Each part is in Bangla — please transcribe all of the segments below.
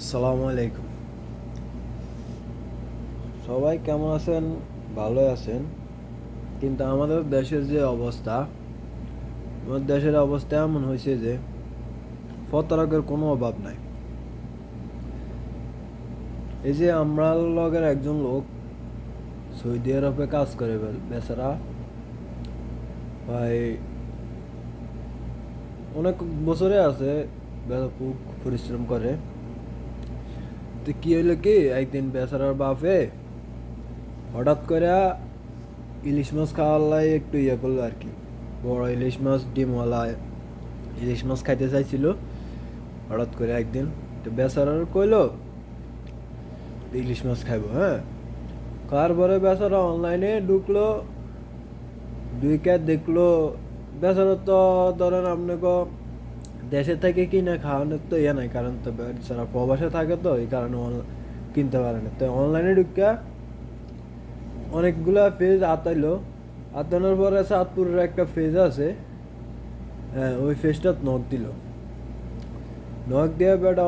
আসসালামু আলাইকুম। সবাই কেমন আছেন? ভালোই আছেন। কিন্তু আমাদের দেশের যে অবস্থা, আমাদের দেশের অবস্থা এমন হয়েছে যে প্রতারকের কোনো অভাব নাই। এই যে আমরা লগের একজন লোক সৌদি আরবে কাজ করে, বেচারা ভাই অনেক বছরে আছে, খুব পরিশ্রম করে। তো কি হইলো কি, একদিন বেচারার বাপে হঠাৎ করে ইলিশ মাছ খাওয়ার একটু ইয়ে করলো আর কি। বড় ইলিশ মাছ, ডিমওয়ালা ইলিশ মাছ খাইতে চাইছিল হঠাৎ করে একদিন। তো বেচারার কইলো ইলিশ মাছ খাইবো, হ্যাঁ। খাওয়ার পরে বেচারা অনলাইনে ঢুকলো, ঢুকে দেখলো বেচারা তো ধরেন আপনাকে দেশে থেকে কিনে খাওয়ানোর তো ইয়ে নাই, কারণ তো বেচারা প্রবাসে থাকে, তো এই কারণে কিনতে পারে না। তো অনলাইনে ঢুকে অনেকগুলা পেজ আতাইলো। আতানোর পরে চাঁদপুরের একটা পেজ আছে, হ্যাঁ, ওই পেজটা নক দিল। নক দিয়ে বেটা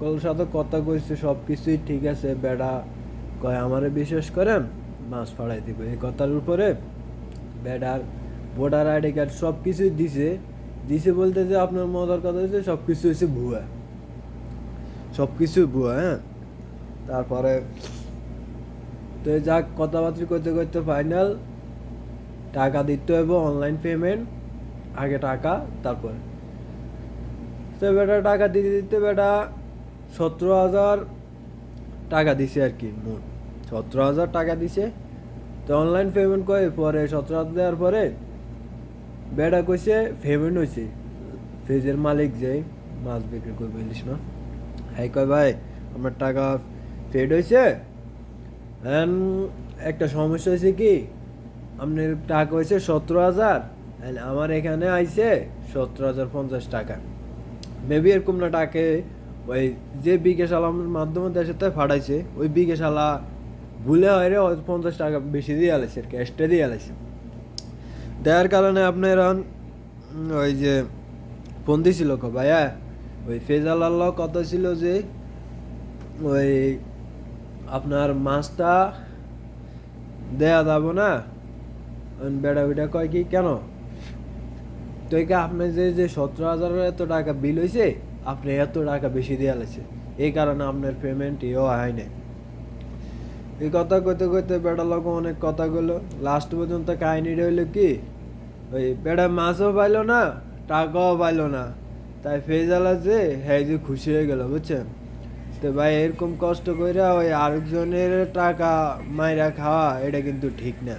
কল সাথে কথা কইছে, সব কিছুই ঠিক আছে। বেটা কয় আমারে বিশ্বাস করেন, মাছ ফাড়াই দিব। এই কথার উপরে বেটার ভোটার আইডি কার্ড সব কিছুই দিছে। দিছে বলতে যে আপনার মজার কথা হচ্ছে সব কিছু হচ্ছে ভুয়া, সব কিছুই ভুয়া, হ্যাঁ। তারপরে তো যাক কথাবার্তা করতে করতে ফাইনাল টাকা দিতে হবে, অনলাইন পেমেন্ট, আগে টাকা তারপরে। তো বেটা টাকা দিতে দিতে বেটা 17,000 টাকা দিছে আর কি, মোট 17,000 টাকা দিছে। তো অনলাইন পেমেন্ট করে পরে 17,000 দেওয়ার পরে বেটা কইছে পেমেন্ট হয়েছে। ফ্রিজের মালিক যে মাছ বিক্রি করবে ইলিশ মাছ, হ্যাঁ, কয় ভাই আমার টাকা পেড হয়েছে। একটা সমস্যা হয়েছে কি, আপনার টাকা হয়েছে 17,000, আমার এখানে আইছে 17,050 টাকা। মেবি এরকম না, টাকে ওই যে বিকাশ আলামের মাধ্যমে দেশের থেকে ফাটাইছে, ওই বিকাশ আলা ভুলে হয় রে 50 টাকা বেশি দিয়ে আলাইছে আর কি, এক্সট্রা দিয়ে আলাইছে। দেওয়ার কারণে আপনার ওই যে ফোন দিছিল ভাইয়া, ওই ফেজাল আল্লাহ কথা ছিল যে ওই আপনার মাছটা দেয়া যাব না। বেড়া বেটা কয় কি কেন, তো আপনি যে যে 17,000 এত টাকা বিল হয়েছে, আপনি এত টাকা বেশি দিয়ে লাগছে, এই কারণে আপনার পেমেন্ট ইও হয় নাই। এই কথা কইতে কইতে বেড়া লোক অনেক কথা গেলো, লাস্ট পর্যন্ত কাহিনিটা হইলো কি, ওই বেড়া মাছও পাইলো না, টাকাও পাইলো না। তাই ফেজাল আছে হ্যাঁ যে খুশি হয়ে গেল, বুঝছেন। তো ভাই এরকম কষ্ট কইরা ওই আরেকজনের টাকা মাইরা খাওয়া, এটা কিন্তু ঠিক না।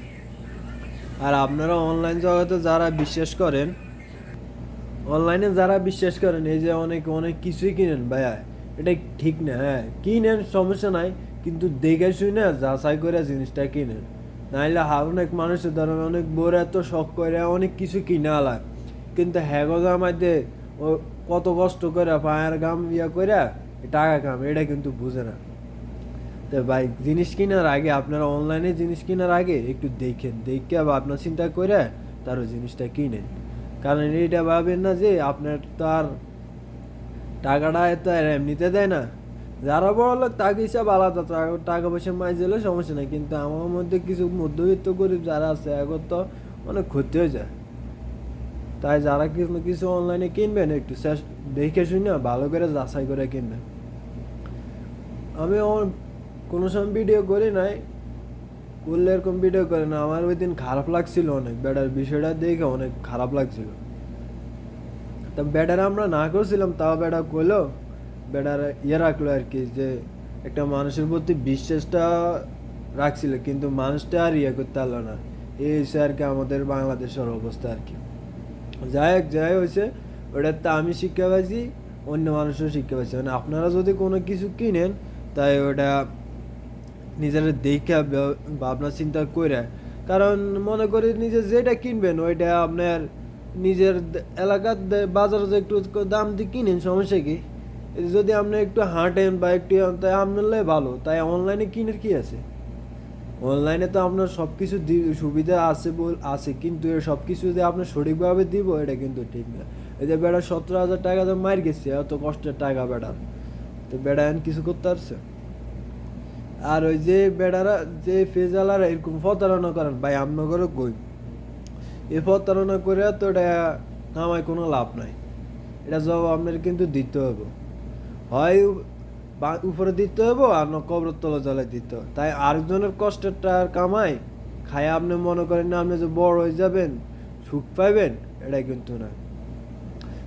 আর আপনারা অনলাইন জগতে যারা বিশ্বাস করেন, অনলাইনে যারা বিশ্বাস করেন, এই যে অনেক অনেক কিছুই কিনেন ভাইয়া, এটা ঠিক না। হ্যাঁ কিনেন, সমস্যা নাই, কিন্তু দেখে শুনে যাচাই করে জিনিসটা কিনেন। নাইলে অনেক মানুষের ধরেন অনেক বড় এত শখ করে অনেক কিছু কিনে আলায়, কিন্তু হ্যাগোজার মধ্যে ও কত কষ্ট করে পায়ের গাম ইয়া করে টাকা কাম, এটা কিন্তু বুঝে না। তো ভাই জিনিস কেনার আগে, আপনারা অনলাইনে জিনিস কেনার আগে একটু দেখেন, দেখে বা আপনার চিন্তা করে তারও জিনিসটা কিনেন। কারণ এইটা ভাবেন না যে আপনার তো আর টাকাটা এত আর এমনিতে দেয় না। যারা বড় লোক তাকে হিসাব আলাদা, টাকা পয়সা মাইজ দিলে সমস্যা নেই, কিন্তু আমার মধ্যে কিছু মধ্যবিত্ত গরিব যারা আছে এখন তো অনেক ক্ষতি হয়ে যায়। তাই যারা কিছু কিছু অনলাইনে কিনবেন একটু দেখে শুনে ভালো করে যাচাই করে কিনবেন। আমি কোনো সময় ভিডিও করি নাই, করলে এরকম ভিডিও করে না। আমার ওই দিন খারাপ লাগছিল অনেক, বেটার বিষয়টা দেখে অনেক খারাপ লাগছিল। তা বেটার আমরা না করছিলাম, তাও বেটা কইলো, বেটার ইয়ে রাখলো আর কি, যে একটা মানুষের প্রতি বিশ্বাসটা রাখছিল, কিন্তু মানুষটা আর ইয়ে করতে পারলো না। এই হচ্ছে আর কি আমাদের বাংলাদেশের অবস্থা আর কি। যাই হয়েছে, ওটাতে আমি শিক্ষা পাইছি, অন্য মানুষও শিক্ষা পাইছে। মানে আপনারা যদি কোনো কিছু কিনেন, তাই ওটা নিজের দেখে ভাবনা চিন্তা করে, কারণ মনে করি নিজে যেটা কিনবেন ওইটা আপনার নিজের এলাকার বাজারে যে একটু দাম দিয়ে কিনেন, সমস্যা কি। যদি আপনি একটু হাঁটেন বা একটু, তাই আপনার ভালো। তাই অনলাইনে কিনের কি আছে, অনলাইনে তো আপনার সব কিছু সুবিধা আছে আছে, কিন্তু সব কিছু যে আপনার সঠিকভাবে দিব এটা কিন্তু ঠিক না। এই যে বেড়া 17,000 টাকা তো মার গেছে, এত কষ্টের টাকা বেড়ার, তো বেড়া এখন কিছু করতে পারছে? আর ওই যে বেড়ারা যে ফেজালারা এরকম প্রতারণা করেন ভাই, আপনাদেরও কই এই প্রতারণা করে তো এটা কামায় কোনো লাভ নাই। এটা জবাব আপনার কিন্তু দিতে হবে, হয় উপরে দিতে হবে আর না কবরের তলে জ্বালাই দিতে হবে। তাই আরেকজনের কষ্টের টাকার কামাই খায় আপনি মনে করেন না আপনি যে বড় হয়ে যাবেন, সুখ পাইবেন, এটাই কিন্তু না।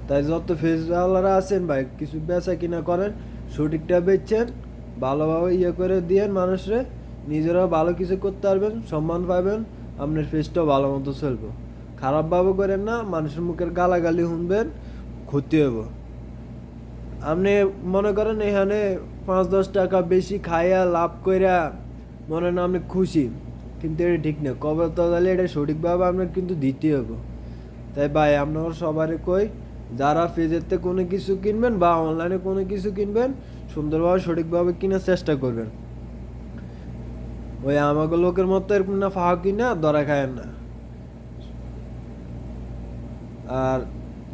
তাই যত ফেসওয়ালারা আছেন ভাই, কিছু বেচা কিনা করেন, সঠিকটা বেচছেন, ভালোভাবে ইয়ে করে দিয়েন মানুষরে, নিজেরাও ভালো কিছু করতে পারবেন, সম্মান পাবেন, আপনার ফেসটাও ভালো মতো চলবে। খারাপভাবে করেন না, মানুষের মুখের গালাগালি শুনবেন, ক্ষতি হইব। আপনি মনে করেন এখানে 5-10 টাকা বেশি খাইয়া লাভ কইরা মনে না আপনি খুশি, কিন্তু এটা ঠিক না। কবে তো তাহলে এটা সঠিকভাবে আপনার কিন্তু দিতে হবে। তাই ভাই আপনারা সবারই কই, যারা পেজেতে কোনো কিছু কিনবেন বা অনলাইনে কোনো কিছু কিনবেন, সুন্দরভাবে সঠিকভাবে কেনার চেষ্টা করবেন। ওই আমাকে লোকের মতো এরকম না ফাঁকা কিনা ধরা খায়েন না। আর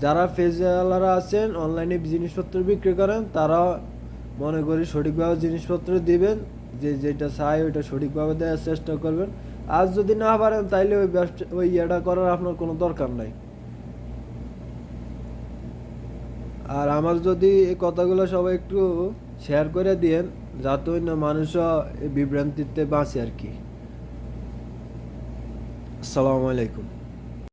যারা ফেজওয়ালারা আছেন অনলাইনে জিনিসপত্র বিক্রি করেন, তারা মনে করি সঠিকভাবে জিনিসপত্র দিবেন, যে যেটা চাই ওইটা সঠিকভাবে দেওয়ার চেষ্টা করবেন। আর যদি না পারেন তাইলে ওই ব্যবসা ওই ইয়েটা করার আপনার কোনো দরকার নাই। আর আমার যদি এই কথাগুলো সবাই একটু শেয়ার করে দিয়েন, যাতে অন্য মানুষও এই বিভ্রান্তিতে বাঁচে আর কি। আসসালামু আলাইকুম।